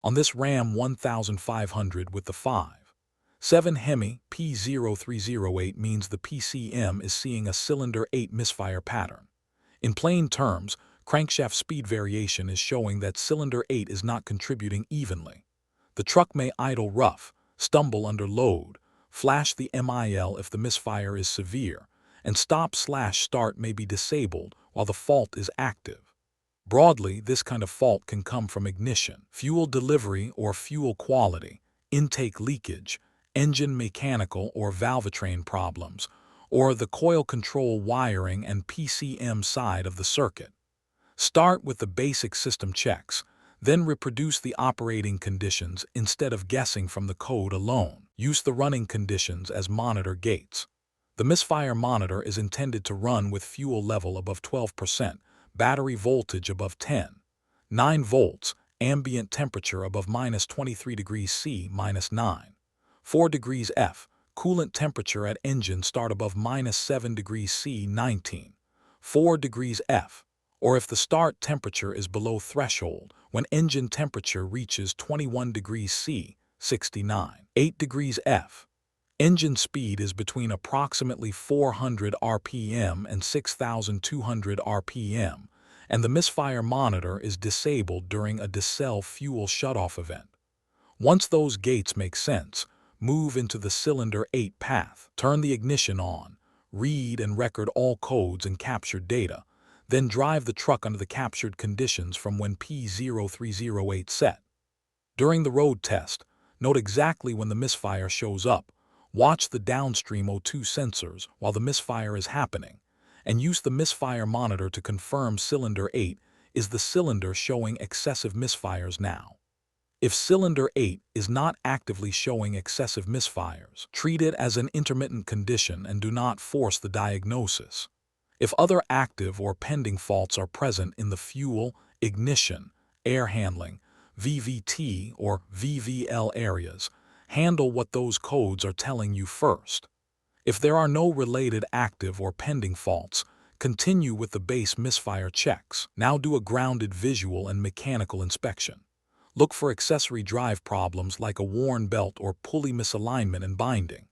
On this Ram 1500 with the 5.7 Hemi P0308 means the PCM is seeing a cylinder 8 misfire pattern. In plain terms, crankshaft speed variation is showing that cylinder 8 is not contributing evenly. The truck may idle rough, stumble under load, flash the MIL if the misfire is severe, and stop/start may be disabled while the fault is active. Broadly, this kind of fault can come from ignition, fuel delivery or fuel quality, intake leakage, engine mechanical or valvetrain problems, or the coil control wiring and PCM side of the circuit. Start with the basic system checks, then reproduce the operating conditions instead of guessing from the code alone. Use the running conditions as monitor gates. The misfire monitor is intended to run with fuel level above 12%, battery voltage above 9 volts, ambient temperature above -23 degrees C -9, 4 degrees F, coolant temperature at engine start above -7 degrees C 19, 4 degrees F, or if the start temperature is below threshold when engine temperature reaches 21 degrees C 69, 8 degrees F. Engine speed is between approximately 400 RPM and 6,200 RPM, and the misfire monitor is disabled during a decel fuel shutoff event. Once those gates make sense, move into the cylinder 8 path, turn the ignition on, read and record all codes and captured data, then drive the truck under the captured conditions from when P0308 set. During the road test, note exactly when the misfire shows up, watch the downstream O2 sensors while the misfire is happening, and use the misfire monitor to confirm cylinder 8 is the cylinder showing excessive misfires now. If cylinder 8 is not actively showing excessive misfires, treat it as an intermittent condition and do not force the diagnosis. If other active or pending faults are present in the fuel, ignition, air handling, VVT or VVL areas, handle what those codes are telling you first. If there are no related active or pending faults, continue with the base misfire checks. Now do a grounded visual and mechanical inspection. Look for accessory drive problems like a worn belt or pulley misalignment and binding.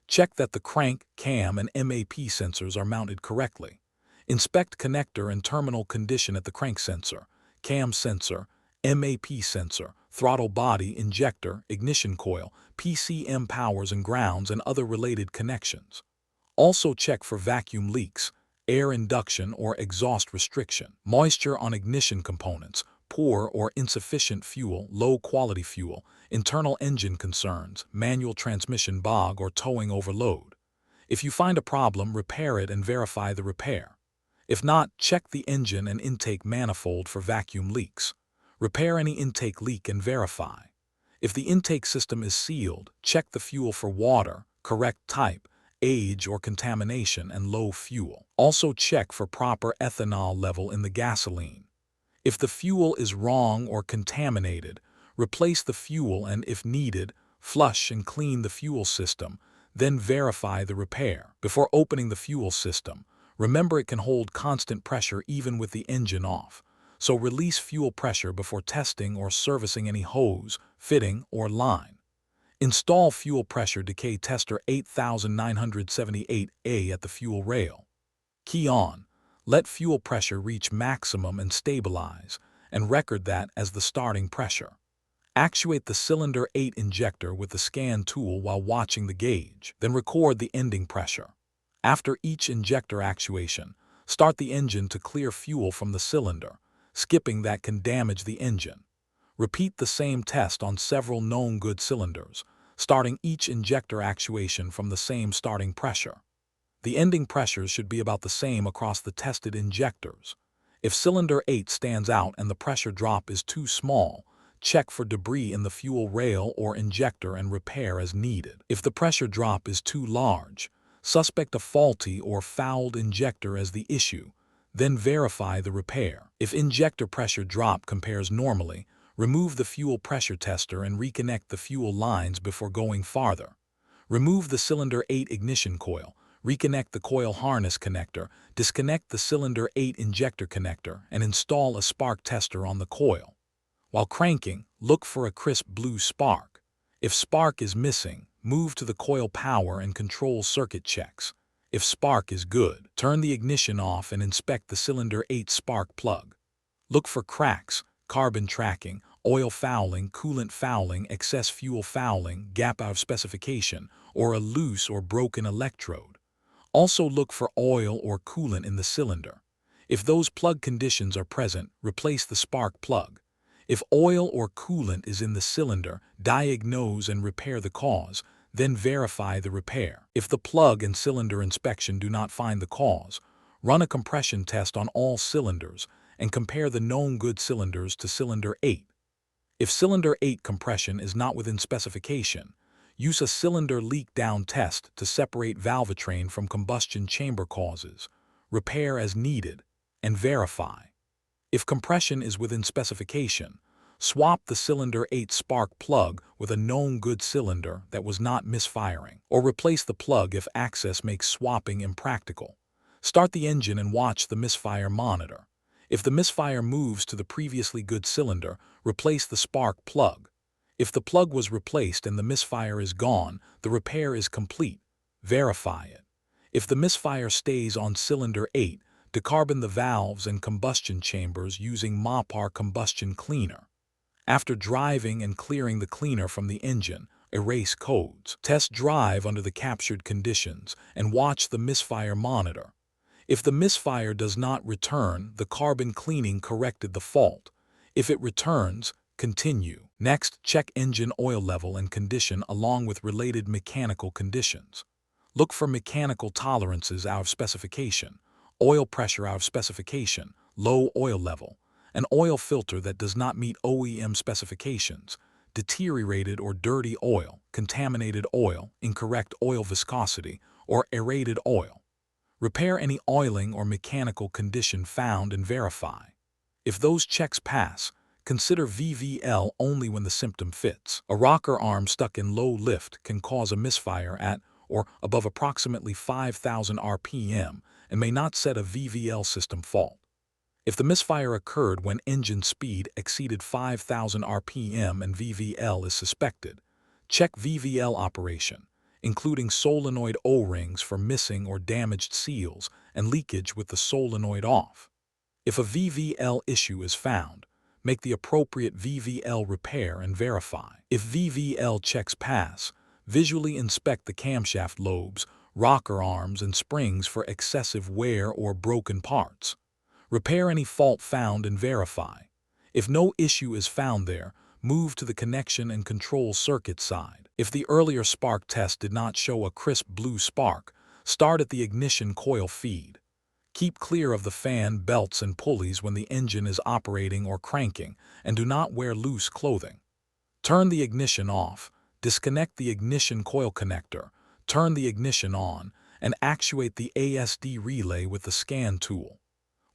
Check that the crank, cam, and MAP sensors are mounted correctly. Inspect connector and terminal condition at the crank sensor, cam sensor, MAP sensor, throttle body, injector, ignition coil, PCM powers and grounds, and other related connections. Also check for vacuum leaks, air induction or exhaust restriction, moisture on ignition components, poor or insufficient fuel, low quality fuel, internal engine concerns, manual transmission bog or towing overload. If you find a problem, repair it and verify the repair. If not, check the engine and intake manifold for vacuum leaks. Repair any intake leak and verify. If the intake system is sealed, check the fuel for water, correct type, age or contamination, and low fuel. Also check for proper ethanol level in the gasoline. If the fuel is wrong or contaminated, replace the fuel and, if needed, flush and clean the fuel system, then verify the repair. Before opening the fuel system, remember it can hold constant pressure even with the engine off, so release fuel pressure before testing or servicing any hose, fitting, or line. Install fuel pressure decay tester 8978A at the fuel rail. Key on. Let fuel pressure reach maximum and stabilize, and record that as the starting pressure. Actuate the cylinder 8 injector with the scan tool while watching the gauge, then record the ending pressure. After each injector actuation, start the engine to clear fuel from the cylinder, skipping that can damage the engine. Repeat the same test on several known good cylinders, starting each injector actuation from the same starting pressure. The ending pressures should be about the same across the tested injectors. If cylinder 8 stands out and the pressure drop is too small, check for debris in the fuel rail or injector and repair as needed. If the pressure drop is too large, suspect a faulty or fouled injector as the issue, then verify the repair. If injector pressure drop compares normally, remove the fuel pressure tester and reconnect the fuel lines before going farther. Remove the cylinder 8 ignition coil, reconnect the coil harness connector, disconnect the cylinder 8 injector connector, and install a spark tester on the coil. While cranking, look for a crisp blue spark. If spark is missing, move to the coil power and control circuit checks. If spark is good, turn the ignition off and inspect the cylinder 8 spark plug. Look for cracks, carbon tracking, oil fouling, coolant fouling, excess fuel fouling, gap out of specification, or a loose or broken electrode. Also look for oil or coolant in the cylinder. If those plug conditions are present, replace the spark plug. If oil or coolant is in the cylinder, diagnose and repair the cause, then verify the repair. If the plug and cylinder inspection do not find the cause, run a compression test on all cylinders and compare the known good cylinders to cylinder 8. If cylinder 8 compression is not within specification, use a cylinder leak down test to separate valvetrain from combustion chamber causes, repair as needed, and verify. If compression is within specification, swap the cylinder 8 spark plug with a known good cylinder that was not misfiring, or replace the plug if access makes swapping impractical. Start the engine and watch the misfire monitor. If the misfire moves to the previously good cylinder, replace the spark plug. If the plug was replaced and the misfire is gone, the repair is complete. Verify it. If the misfire stays on cylinder 8, decarbon the valves and combustion chambers using MOPR combustion cleaner. After driving and clearing the cleaner from the engine, erase codes. Test drive under the captured conditions and watch the misfire monitor. If the misfire does not return, the carbon cleaning corrected the fault. If it returns, continue. Next, check engine oil level and condition along with related mechanical conditions. Look for mechanical tolerances out of specification, oil pressure out of specification, low oil level, an oil filter that does not meet OEM specifications, deteriorated or dirty oil, contaminated oil, incorrect oil viscosity, or aerated oil. Repair any oiling or mechanical condition found and verify. If those checks pass, consider VVL only when the symptom fits. A rocker arm stuck in low lift can cause a misfire at or above approximately 5,000 RPM and may not set a VVL system fault. If the misfire occurred when engine speed exceeded 5,000 RPM and VVL is suspected, check VVL operation, including solenoid O-rings for missing or damaged seals and leakage with the solenoid off. If a VVL issue is found, make the appropriate VVL repair and verify. If VVL checks pass, visually inspect the camshaft lobes, rocker arms, and springs for excessive wear or broken parts. Repair any fault found and verify. If no issue is found there, move to the connection and control circuit side. If the earlier spark test did not show a crisp blue spark, start at the ignition coil feed. Keep clear of the fan, belts, and pulleys when the engine is operating or cranking, and do not wear loose clothing. Turn the ignition off, disconnect the ignition coil connector, turn the ignition on, and actuate the ASD relay with the scan tool.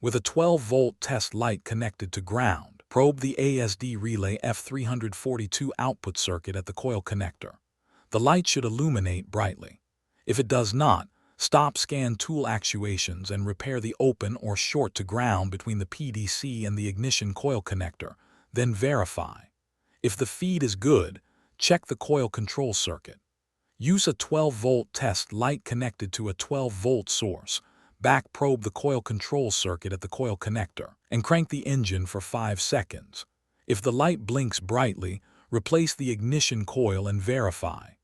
With a 12-volt test light connected to ground, probe the ASD relay F342 output circuit at the coil connector. The light should illuminate brightly. If it does not, stop scan tool actuations and repair the open or short to ground between the PDC and the ignition coil connector, then verify. If the feed is good, check the coil control circuit. Use a 12-volt test light connected to a 12-volt source. Back probe the coil control circuit at the coil connector, and crank the engine for 5 seconds. If the light blinks brightly, replace the ignition coil and verify.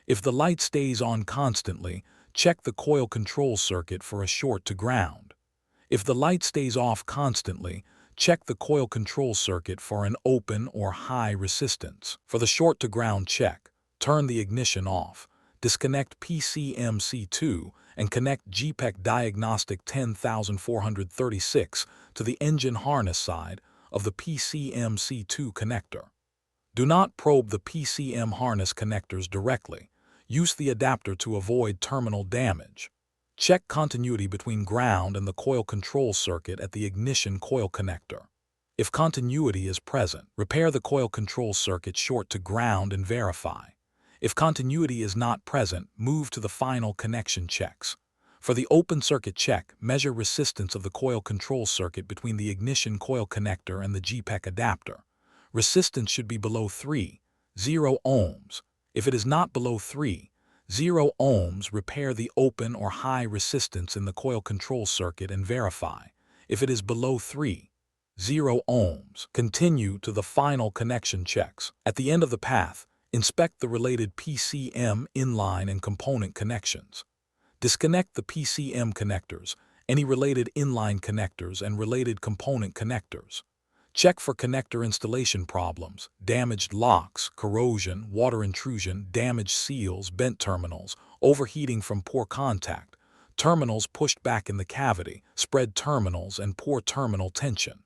If the light stays on constantly, check the coil control circuit for a short to ground. If the light stays off constantly, check the coil control circuit for an open or high resistance. For the short to ground check, turn the ignition off, disconnect PCMC2, and connect GPEC Diagnostic 10436 to the engine harness side of the PCMC2 connector. Do not probe the PCM harness connectors directly. Use the adapter to avoid terminal damage. Check continuity between ground and the coil control circuit at the ignition coil connector. If continuity is present, repair the coil control circuit short to ground and verify. If continuity is not present, move to the final connection checks. For the open circuit check, measure resistance of the coil control circuit between the ignition coil connector and the GPEC adapter. Resistance should be below 3.0 ohms. If it is not below 3.0 ohms, repair the open or high resistance in the coil control circuit and verify. If it is below 3.0 ohms, continue to the final connection checks. At the end of the path, inspect the related PCM inline and component connections. Disconnect the PCM connectors, any related inline connectors, and related component connectors. Check for connector installation problems, damaged locks, corrosion, water intrusion, damaged seals, bent terminals, overheating from poor contact, terminals pushed back in the cavity, spread terminals, and poor terminal tension.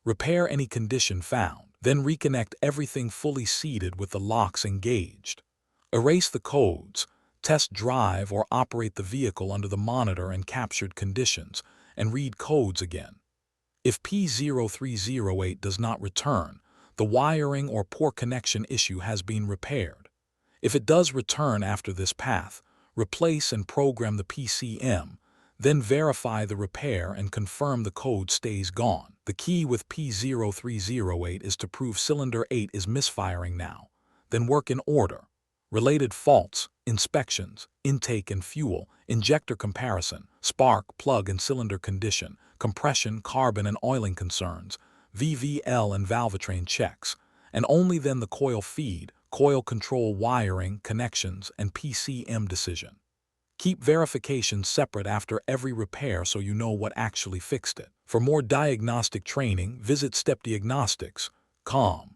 Repair any condition found, then reconnect everything fully seated with the locks engaged. Erase the codes, test drive or operate the vehicle under the monitor and captured conditions, and read codes again. If P0308 does not return, the wiring or poor connection issue has been repaired. If it does return after this path, replace and program the PCM, then verify the repair and confirm the code stays gone. The key with P0308 is to prove cylinder 8 is misfiring now, then work in order. Related faults, inspections, intake and fuel, injector comparison, spark, plug and cylinder condition, compression, carbon and oiling concerns, VVL and valvetrain checks, and only then the coil feed, coil control wiring, connections, and PCM decision. Keep verifications separate after every repair so you know what actually fixed it. For more diagnostic training, visit stepdiagnostics.com.